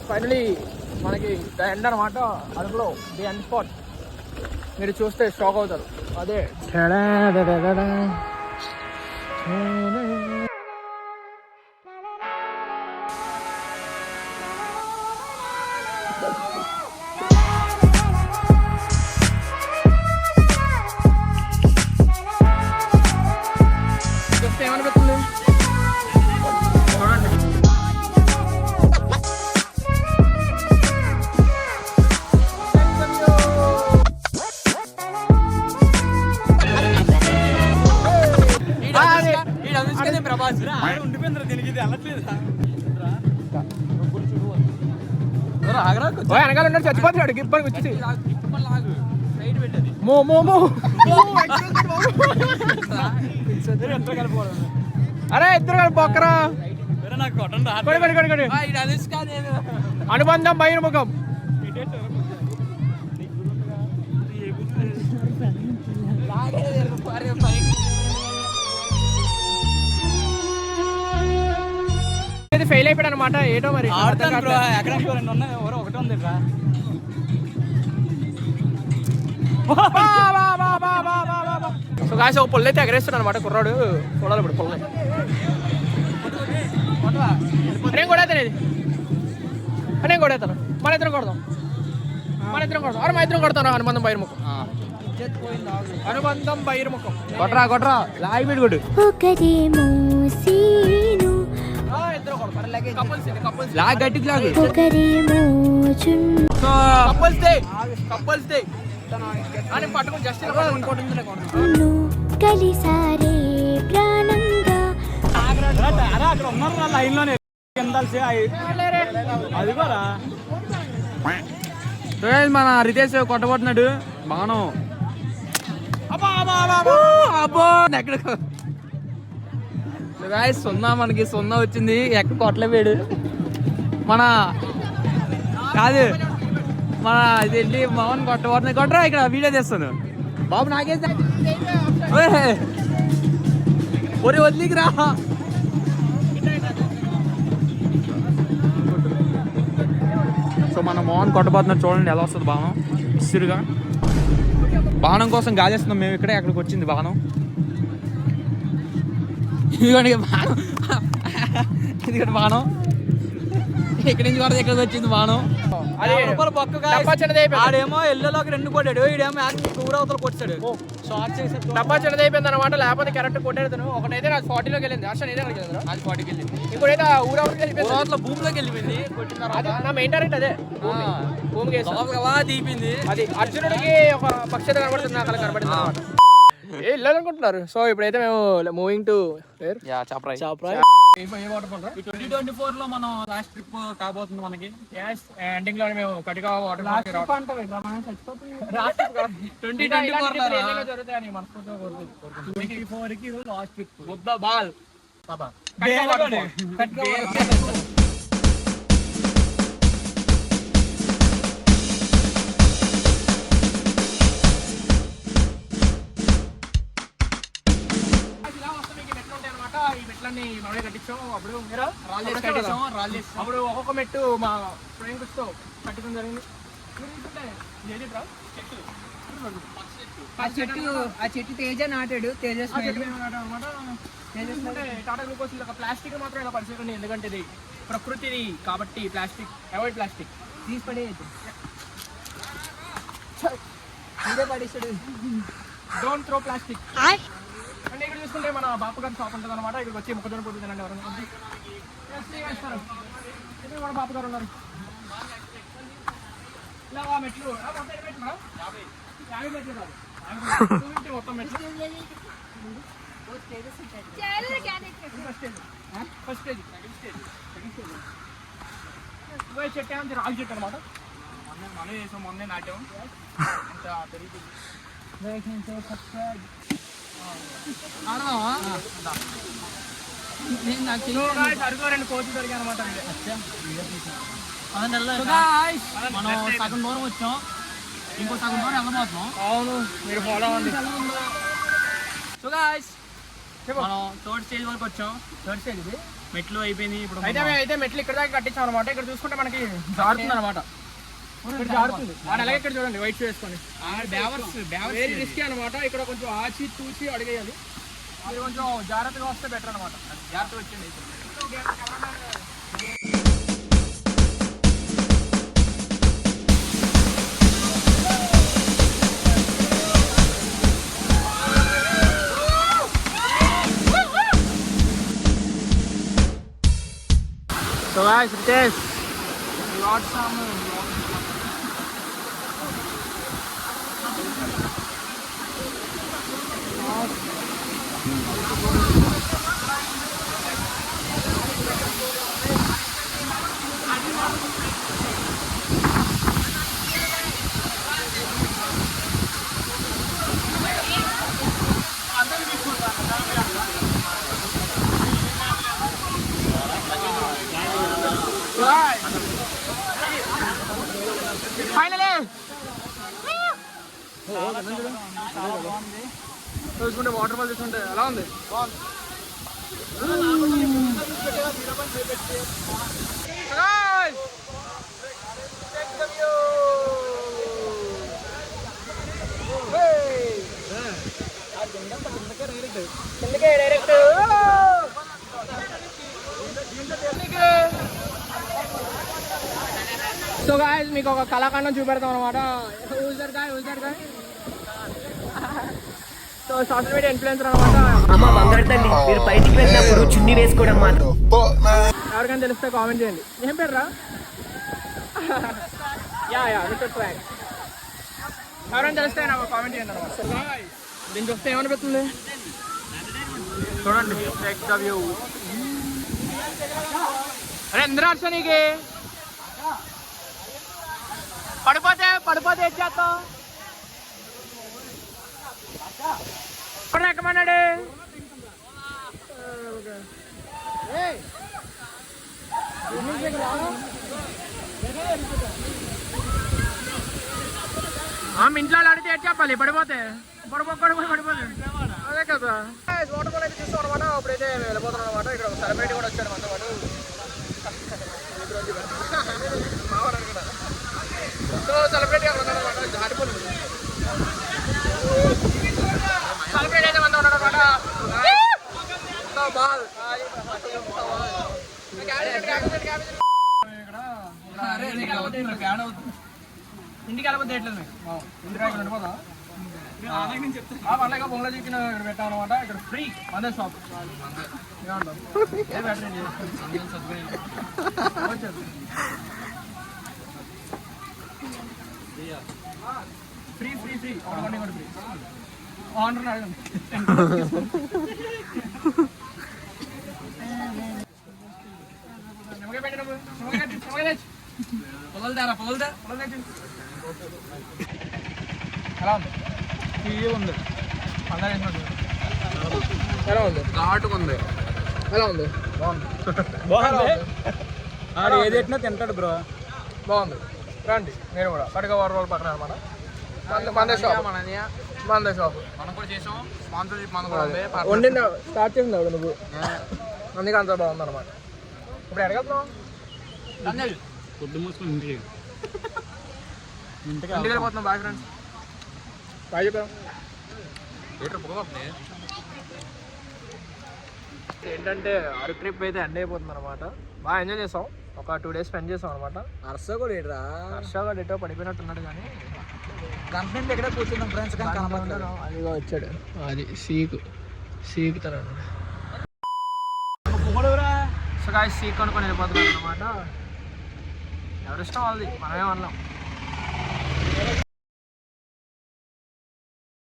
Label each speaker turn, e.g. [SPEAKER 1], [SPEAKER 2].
[SPEAKER 1] Finally మనకి end అనమాట. అరకులో ది ఎండ్ స్పాట్. మీరు చూస్తే షాక్ అవుతారు. అదే చూస్తే ఏమనిపిస్తుంది చూడండి. వెనకాల ఉన్నాడు చచ్చిపోతున్నాడు గిప్పని వచ్చి అరే ఇద్దరు కలిపోకరా అనుబంధం బయట ముఖం. ఫెయిల్ అయిపోయాడు అనమాట. ఏటో మరి ఒకటి ఉంది. సో కాసి ఒక పొల్లు అయితే ఎగరేస్తాడు అనమాట కుర్రాడు. చూడాలి ఇప్పుడు పొల్లు. నేను కూడా అవుతాను. నేను కూడా అవుతాను. మన ఇద్దరం కొడదాం. అరే మా ఇద్దరం కొడతాను. అనుబంధం బహిర్ముఖం. అనుబంధం బహిర్ముఖం. కొట్రా లాగి పెట్టి కొట్టు. పట్టుకుని జస్ట్ మన రితేష్ కొట్టబోతున్నాడు బాను. ఎక్కడ సున్నా మనకి సున్నా వచ్చింది. ఎక్కడ కొట్టలేపాడు మన కాదు మన ఇదేంటి మోహన్ కొట్టబోతున్నాయి. కొట్టరా ఇక్కడ వీడియో చేస్తాను బాబు. నాకేం ఒరే వదిలికి రా. సో మన మోహన్ కొట్టబోతున్నాడు. చూడండి ఎలా వస్తుంది బాణం. ఇసురుగా బాణం కోసం గాజేస్తున్నాం మేము. ఇక్కడే అక్కడికి వచ్చింది బాణం. ఇదిగోండి బాణం. ఇదిగోండి బాణం. ఇక్కడి నుంచి కూడా ఇక్కడికి వచ్చింది బాణం. ఆడేమో ఎల్లోకి 2 కొట్టాడు. ఈడేమో ఊరవతలు కొట్టాడు. డబ్బా చెడదైపోయింది అనమాట. లేకపోతే కరెక్ట్ కొట్టాడు. ఒకటైతే నాకు 40లోకి వెళ్ళింది. అసలు ఇదే అది 40కి వెళ్ళింది. ఇంకోటైతే ఊరవతలు భూమిలోకి వెళ్ళిపోయింది. కొట్టిన తర్వాత నా మెయిన్ టార్గెట్ అదే భూమికి దీపింది. అది అర్జునుడికి ఒక పక్షత కనబడుతుంది. నాకు అలా కనబడింది అనమాట. వెళ్ళాలనుకుంటున్నారు. సో ఇప్పుడైతే మేము మూవింగ్ టు చాప్రాయ్. 2024 లో మనం లాస్ట్ ట్రిప్ కాబోతుంది మనకి. ఎండింగ్ లో మేము కటిగా వాటర్ బాల్ అప్పుడు ఒక్కొక్క మెట్టు మా ఫ్రెండ్ తో కట్టడం జరిగింది.
[SPEAKER 2] ఆ చెట్టు తేజ నాటాడు.
[SPEAKER 1] టాటా గ్లూకోజ్ ప్లాస్టిక్ మాత్రం ఇలా పరిచయం. ఎందుకంటే ఇది ప్రకృతిది కాబట్టి ప్లాస్టిక్ అవాయిడ్. ప్లాస్టిక్
[SPEAKER 2] తీసి పడేయద్దు. పడేసాడు.
[SPEAKER 1] Don't throw plastic. అంటే ఇక్కడ చూసుకుంటే మన బాపు గారి షాప్ ఉంటుంది అనమాట. ఇక్కడికి వచ్చి మొక్కజొన్న పొద్దు తినండి. ఎవరైనా వేస్తారు. ఇక్కడ కూడా బాపు గారు ఉన్నారు. ఇలా మెట్లు 50 మెట్లు 50 మెట్లు కాదు 250 మొత్తం మెట్లు. ఫస్ట్ స్టేజ్ చెట్టు ఏమంటే రాగి చెట్టు అనమాట. మనం వేసాం. మొన్నే నాటాం. అంత పెరుగుతుంది. రెండు కోతులు దొరికాయి అనమాట. మనం సగం దూరం వచ్చాం. ఇంకో సగం దూరం వెళ్ళబోతున్నాం. అవును మీరు ఫాలో అవ్వండి. సో గాయ్స్ మనం థర్డ్ స్టేజ్ వరకు వచ్చాం.
[SPEAKER 2] థర్డ్ స్టేజ్ ఇది
[SPEAKER 1] మెట్లు అయిపోయింది. ఇప్పుడు అయితే మెట్లు ఇక్కడ దాకా కట్టించాం అనమాట. ఇక్కడ చూసుకుంటే మనకి జారుతుంది అనమాట. జారుతుంది అలాగే ఇక్కడ చూడండి వైట్ షూ వేసుకొని వెరీ రిస్కీ అనమాట. ఇక్కడ కొంచెం ఆచి తూచి అడిగేయాలి. అది కొంచెం జాగ్రత్తగా వస్తే బెటర్ అనమాట. జాగ్రత్తగా వచ్చింది. So guys, Ritesh, we got some finally చూసుకుంటే వాటర్ ఫాల్ చూసుకుంటే ఎలా ఉంది. డైరెక్ట్ సో గాయ్స్ మీకు ఒక కళాఖండం చూపెడతాం అనమాట. సో సోషల్ మీడియా ఇన్ఫ్లుయెన్సర్ అనమాట.
[SPEAKER 3] అమ్మ బంగారు తల్లి మీరు బయటికి వెళ్ళినప్పుడు చున్నీ వేసుకోవడం మాత్రం
[SPEAKER 1] ఎవరికైనా తెలిస్తే కామెంట్ చేయండి. ఏం పేరు రా? Mister swag. ఎవరైనా తెలిస్తే నాకు కామెంట్ చేయండి అనమాట. సో గాయ్స్ దీన్ని చూస్తే ఏమనిపిస్తుంది చూడండి. Check the view. అరే ఇంద్రాక్ష నీకు పడిపోతే ఏం చేస్తాం? ఎక్కమన్నాడు. ఇంట్లో ఆడితే ఏం చెప్పాలి? పడిపోతే అదే కదా. వాటర్ ఫాల్ అయితే చూస్తాం అనమాట. అప్పుడైతే వెళ్ళిపోతున్నాం అనమాట. ఇక్కడ ఒక సెలబ్రిటీ కూడా వచ్చాడు మనతో పాటు. సో సెలబ్రిటీ ఉన్నాడనమాట. జారిపోయింది. సెలబ్రిటీ అయితే మనతో ఉన్నాడనమాట. ఇంటికి వెళ్ళిపోతే ఎట్లేదు ఇంటికి వెళ్ళిపోదా పండగ బొంగళ చికెన్ ఇక్కడ పెట్టాం అనమాట. ఇక్కడ ఫ్రీ మందే shop. Free free free order కూడా ఫ్రీ. ఆర్డర్ అడగండి. ఎలా ఉంది? ఉంది ఎలా ఉంది? ఘాటుకుంది. ఎలా ఉంది? బాగుంది. ఆడు ఏది పెట్టినా తింటాడు బ్రో. బాగుంది. రండి నేను కూడా పడక వారు పక్కన అనమాట. మందే షాప్ మనం కూడా చేసాం. స్పాన్సర్షిప్ మనం కూడా వండిందా స్టార్ట్ చేసింది నువ్వు. అందుకే అంత బాగుంది అనమాట. ఇప్పుడు ఎడగలుగుతున్నావు పొద్దు మూసుకొని ఇంటికి వెళ్ళిపోతున్నాం. Bye friends. బాయ్ చెప్పాం. ఏంటంటే అరకు ట్రిప్ అయితే ఎండ్ అయిపోతుంది అనమాట. బాగా ఎంజాయ్ చేసాం. ఒక 2 days స్పెండ్ చేసాం అనమాట. హర్ష కూడా ఎటో పడిపోయినట్టున్నాడు కానీ కంపెనీ ఎక్కడ కూర్చున్నాం ఫ్రెండ్స్. అదిగా వచ్చాడు. అది సీకు తన సో గాయ్స్ సీక్ అనుకొని వెళ్ళిపోతున్నాడు అనమాట. ఎవరిష్టం వాళ్ళది, మనమే అన్నాం.